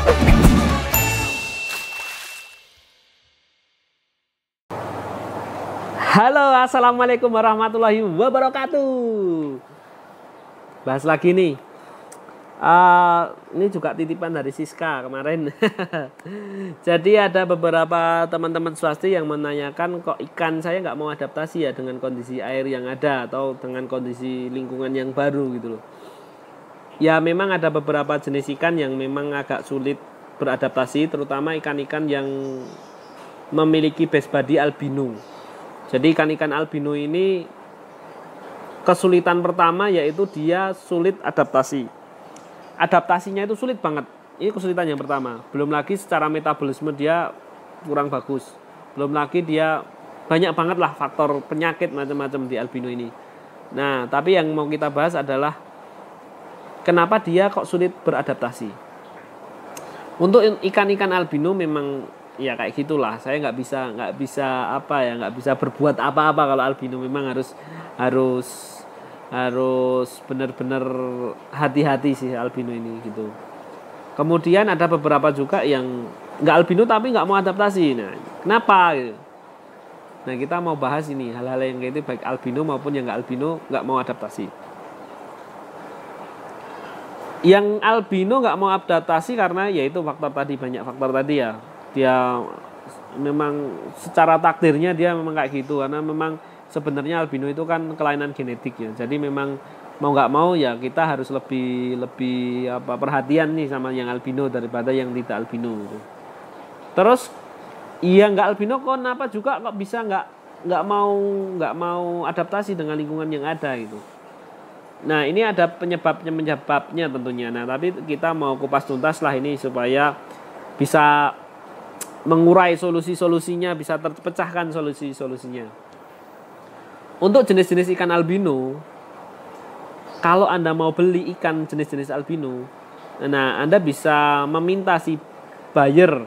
Halo, assalamualaikum warahmatullahi wabarakatuh. Bahas lagi nih. Ini juga titipan dari Siska kemarin. Jadi ada beberapa teman-teman swasti yang menanyakan kok ikan saya nggak mau adaptasi ya dengan kondisi air yang ada atau dengan kondisi lingkungan yang baru gitu loh. Ya memang ada beberapa jenis ikan yang memang agak sulit beradaptasi, terutama ikan-ikan yang memiliki base body albino. Jadi ikan-ikan albino ini kesulitan pertama yaitu dia sulit adaptasi. Adaptasinya itu sulit banget. Ini kesulitan yang pertama. Belum lagi secara metabolisme dia kurang bagus. Belum lagi dia banyak banget lah faktor penyakit macam-macam di albino ini. Nah, tapi yang mau kita bahas adalah kenapa dia kok sulit beradaptasi. Untuk ikan-ikan albino memang ya kayak gitulah. Saya nggak bisa berbuat apa-apa kalau albino. Memang harus benar-benar hati-hati sih albino ini gitu. Kemudian ada beberapa juga yang nggak albino tapi nggak mau adaptasi. Nah, kenapa? Gitu. Nah, kita mau bahas ini hal-hal yang kayak itu baik albino maupun yang nggak albino nggak mau adaptasi. Yang albino nggak mau adaptasi karena yaitu banyak faktor tadi ya. Dia memang secara takdirnya dia memang kayak gitu karena memang sebenarnya albino itu kan kelainan genetik ya. Jadi memang mau nggak mau ya kita harus lebih perhatian nih sama yang albino daripada yang tidak albino gitu. Terus iya nggak albino kenapa juga kok bisa nggak mau adaptasi dengan lingkungan yang ada gitu. Nah ini ada penyebabnya tentunya. Nah tapi kita mau kupas tuntas lah ini supaya bisa mengurai solusinya, bisa terpecahkan solusinya. Untuk jenis-jenis ikan albino, kalau Anda mau beli ikan jenis-jenis albino, nah Anda bisa meminta si buyer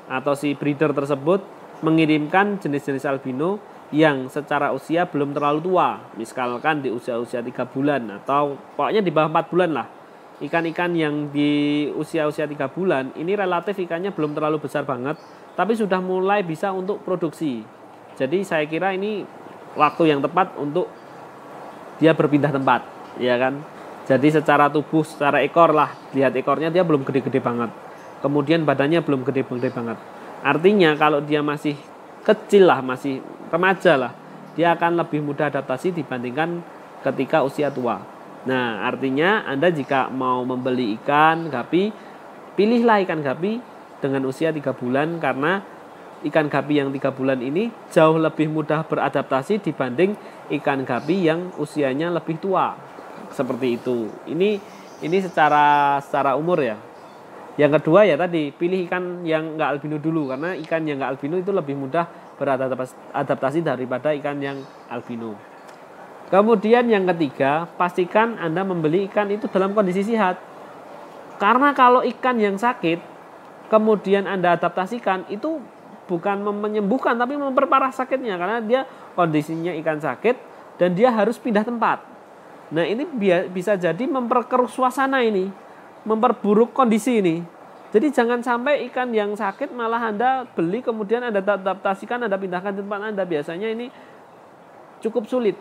atau si breeder tersebut mengirimkan jenis-jenis albino yang secara usia belum terlalu tua. Misalkan di usia-usia 3 bulan atau pokoknya di bawah 4 bulan lah. Ikan-ikan yang di usia-usia 3 bulan ini relatif ikannya belum terlalu besar banget, tapi sudah mulai bisa untuk produksi. Jadi saya kira ini waktu yang tepat untuk dia berpindah tempat, ya kan? Jadi secara tubuh, secara ekor lah, lihat ekornya dia belum gede-gede banget. Kemudian badannya belum gede-gede banget. Artinya kalau dia masih kecil lah, masih remaja lah, dia akan lebih mudah adaptasi dibandingkan ketika usia tua. Nah, artinya Anda jika mau membeli ikan gapi, pilihlah ikan gapi dengan usia 3 bulan karena ikan gapi yang 3 bulan ini jauh lebih mudah beradaptasi dibanding ikan gapi yang usianya lebih tua. Seperti itu. Ini secara umur ya. Yang kedua ya tadi, pilih ikan yang enggak albino dulu karena ikan yang enggak albino itu lebih mudah beradaptasi daripada ikan yang albino. Kemudian yang ketiga, pastikan Anda membeli ikan itu dalam kondisi sehat. Karena kalau ikan yang sakit kemudian Anda adaptasikan itu bukan menyembuhkan tapi memperparah sakitnya karena dia kondisinya ikan sakit dan dia harus pindah tempat. Nah, ini bisa jadi memperkeruh suasana ini, memperburuk kondisi ini. Jadi jangan sampai ikan yang sakit malah Anda beli kemudian Anda adaptasikan, Anda pindahkan ke tempat Anda. Biasanya ini cukup sulit.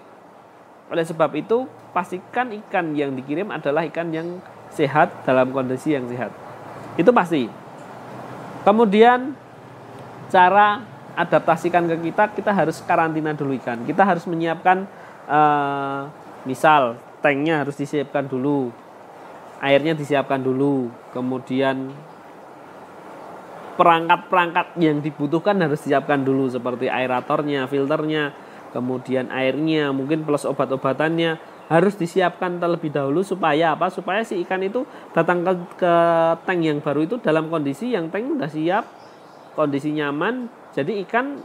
Oleh sebab itu, pastikan ikan yang dikirim adalah ikan yang sehat dalam kondisi yang sehat. Itu pasti. Kemudian cara adaptasikan ke kita harus karantina dulu ikan. Kita harus menyiapkan misal tanknya harus disiapkan dulu. Airnya disiapkan dulu. Kemudian perangkat-perangkat yang dibutuhkan harus disiapkan dulu seperti aeratornya, filternya, kemudian airnya, mungkin plus obat-obatannya harus disiapkan terlebih dahulu supaya apa? Supaya si ikan itu datang ke tank yang baru itu dalam kondisi yang tank udah siap, kondisi nyaman. Jadi ikan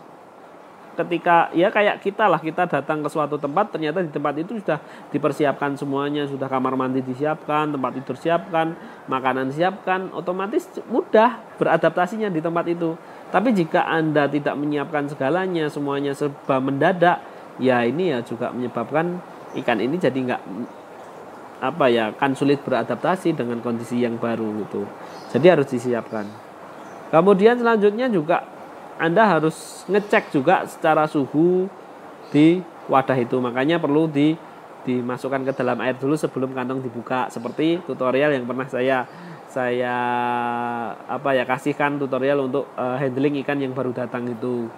ketika ya kayak kita datang ke suatu tempat, ternyata di tempat itu sudah dipersiapkan semuanya, sudah kamar mandi disiapkan, tempat tidur siapkan, makanan siapkan, otomatis mudah beradaptasinya di tempat itu. Tapi jika Anda tidak menyiapkan segalanya, semuanya serba mendadak, ya ini ya juga menyebabkan ikan ini jadi nggak kan sulit beradaptasi dengan kondisi yang baru gitu. Jadi harus disiapkan. Kemudian selanjutnya juga Anda harus ngecek juga secara suhu di wadah itu. Makanya perlu dimasukkan ke dalam air dulu sebelum kantong dibuka, seperti tutorial yang pernah saya kasihkan tutorial untuk handling ikan yang baru datang itu.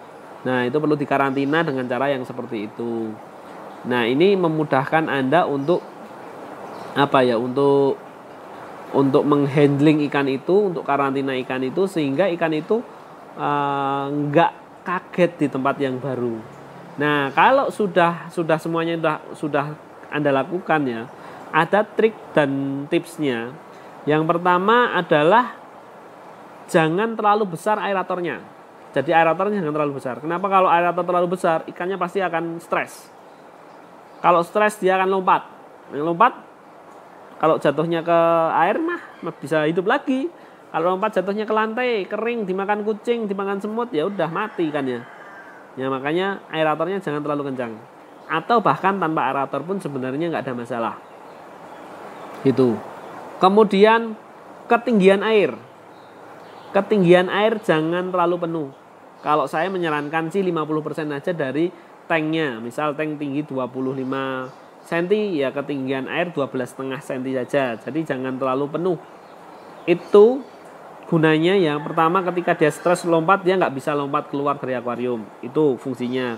Nah, itu perlu dikarantina dengan cara yang seperti itu. Nah, ini memudahkan Anda untuk untuk menghandling ikan itu, untuk karantina ikan itu, sehingga ikan itu nggak kaget di tempat yang baru. Nah, kalau sudah semuanya sudah Anda lakukan ya, ada trik dan tipsnya. Yang pertama adalah jangan terlalu besar aeratornya. Jadi aeratornya jangan terlalu besar. Kenapa? Kalau aerator terlalu besar, ikannya pasti akan stres. Kalau stres dia akan lompat. Kalau jatuhnya ke air mah bisa hidup lagi. Kalau lompat jatuhnya ke lantai, kering, dimakan kucing, dimakan semut, ya udah mati ikannya. Ya makanya aeratornya jangan terlalu kencang. Atau bahkan tanpa aerator pun sebenarnya nggak ada masalah. Gitu. Kemudian ketinggian air. Ketinggian air jangan terlalu penuh. Kalau saya menyarankan sih 50% aja dari tanknya. Misal tank tinggi 25 cm, ya ketinggian air 12,5 cm saja. Jadi jangan terlalu penuh. Itu gunanya yang pertama, ketika dia stres lompat, dia nggak bisa lompat keluar dari akuarium. Itu fungsinya.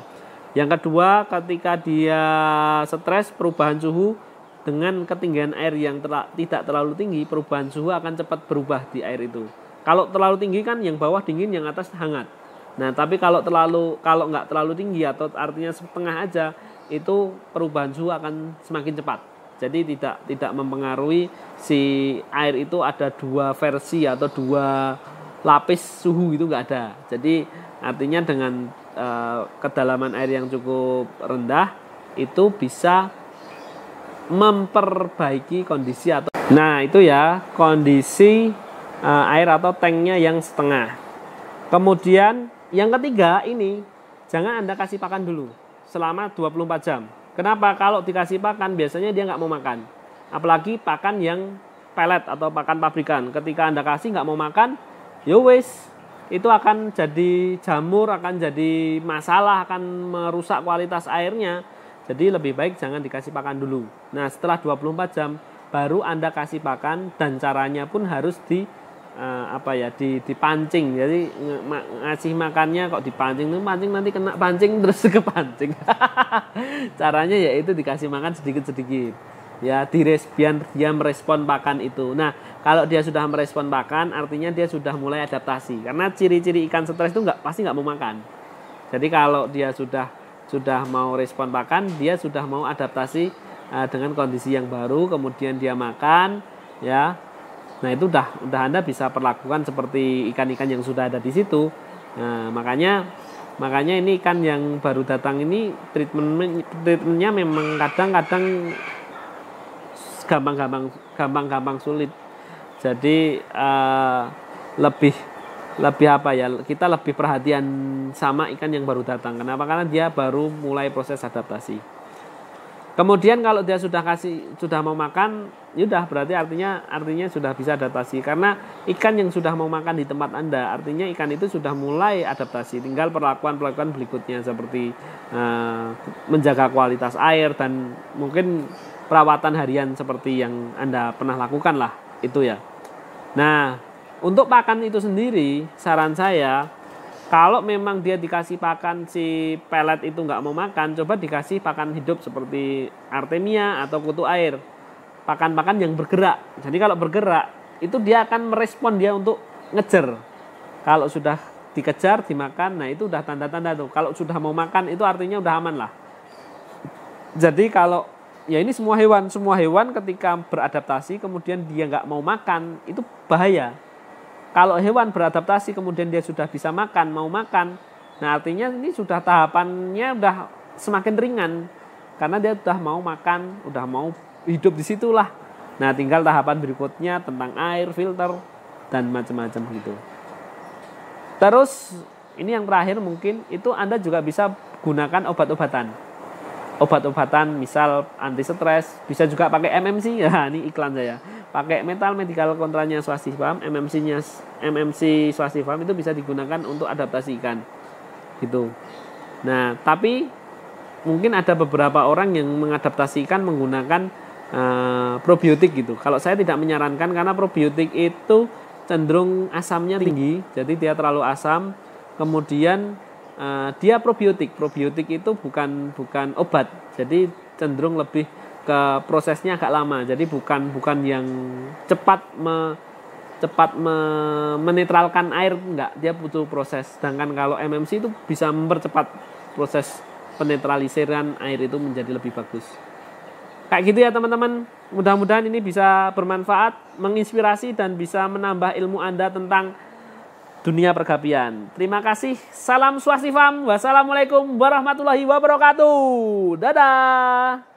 Yang kedua, ketika dia stres, perubahan suhu dengan ketinggian air yang tidak terlalu tinggi, perubahan suhu akan cepat berubah di air itu. Kalau terlalu tinggi kan yang bawah dingin, yang atas hangat. Nah, tapi kalau nggak terlalu tinggi atau artinya setengah aja, itu perubahan suhu akan semakin cepat. Jadi tidak mempengaruhi si air itu ada dua versi atau dua lapis suhu, itu nggak ada. Jadi artinya dengan kedalaman air yang cukup rendah itu bisa memperbaiki kondisi atau itu ya kondisi air atau tanknya yang setengah. Kemudian yang ketiga ini jangan Anda kasih pakan dulu selama 24 jam. Kenapa? Kalau dikasih pakan biasanya dia nggak mau makan. Apalagi pakan yang pelet atau pakan pabrikan. Ketika Anda kasih nggak mau makan, ya wis, itu akan jadi jamur, akan jadi masalah, akan merusak kualitas airnya. Jadi lebih baik jangan dikasih pakan dulu. Nah, setelah 24 jam baru Anda kasih pakan, dan caranya pun harus dipancing. Jadi ngasih makannya kok dipancing, pancing nanti kena pancing terus kepancing. Caranya yaitu dikasih makan sedikit-sedikit. Ya, biar dia merespon pakan itu. Nah, kalau dia sudah merespon pakan, artinya dia sudah mulai adaptasi. Karena ciri-ciri ikan stres itu pasti nggak mau makan. Jadi kalau dia sudah mau respon pakan, dia sudah mau adaptasi dengan kondisi yang baru, kemudian dia makan, ya. Nah, itu udah Anda bisa perlakukan seperti ikan-ikan yang sudah ada di situ. Nah, makanya ini ikan yang baru datang ini treatmentnya memang kadang-kadang gampang sulit. Jadi kita lebih perhatian sama ikan yang baru datang. Kenapa? Karena dia baru mulai proses adaptasi. Kemudian kalau dia sudah mau makan, yaudah berarti artinya sudah bisa adaptasi. Karena ikan yang sudah mau makan di tempat Anda, artinya ikan itu sudah mulai adaptasi. Tinggal perlakuan berikutnya seperti menjaga kualitas air dan mungkin perawatan harian seperti yang Anda pernah lakukan lah, itu ya. Nah, untuk pakan itu sendiri, saran saya, kalau memang dia dikasih pakan si pelet itu nggak mau makan, coba dikasih pakan hidup seperti artemia atau kutu air. Pakan-pakan yang bergerak. Jadi kalau bergerak, itu dia akan merespon dia untuk ngejar. Kalau sudah dikejar, dimakan, nah itu udah tanda-tanda tuh. Kalau sudah mau makan, itu artinya udah aman lah. Jadi kalau ya ini semua hewan ketika beradaptasi kemudian dia nggak mau makan, itu bahaya. Kalau hewan beradaptasi kemudian dia sudah bisa makan, mau makan, nah artinya ini sudah tahapannya udah semakin ringan karena dia sudah mau makan, udah mau hidup di situlah. Nah, tinggal tahapan berikutnya tentang air, filter dan macam-macam gitu. Terus ini yang terakhir mungkin itu Anda juga bisa gunakan obat-obatan. obat-obatan, misal anti stres, bisa juga pakai MMC. Ya, ini iklan saya. Pakai metal medical kontranya swastifam, MMC swastifam itu bisa digunakan untuk adaptasi ikan. Gitu. Nah, tapi mungkin ada beberapa orang yang mengadaptasi ikan menggunakan probiotik gitu. Kalau saya tidak menyarankan karena probiotik itu cenderung asamnya tinggi, jadi dia terlalu asam. Kemudian dia probiotik. Probiotik itu bukan obat. Jadi cenderung lebih ke prosesnya agak lama. Jadi bukan yang cepat menetralkan air, enggak, dia butuh proses. Sedangkan kalau MMC itu bisa mempercepat proses penetralisiran air itu menjadi lebih bagus. Kayak gitu ya teman-teman. Mudah-mudahan ini bisa bermanfaat, menginspirasi dan bisa menambah ilmu Anda tentang dunia pergapian. Terima kasih. Salam swastifam. Wassalamualaikum warahmatullahi wabarakatuh. Dadah.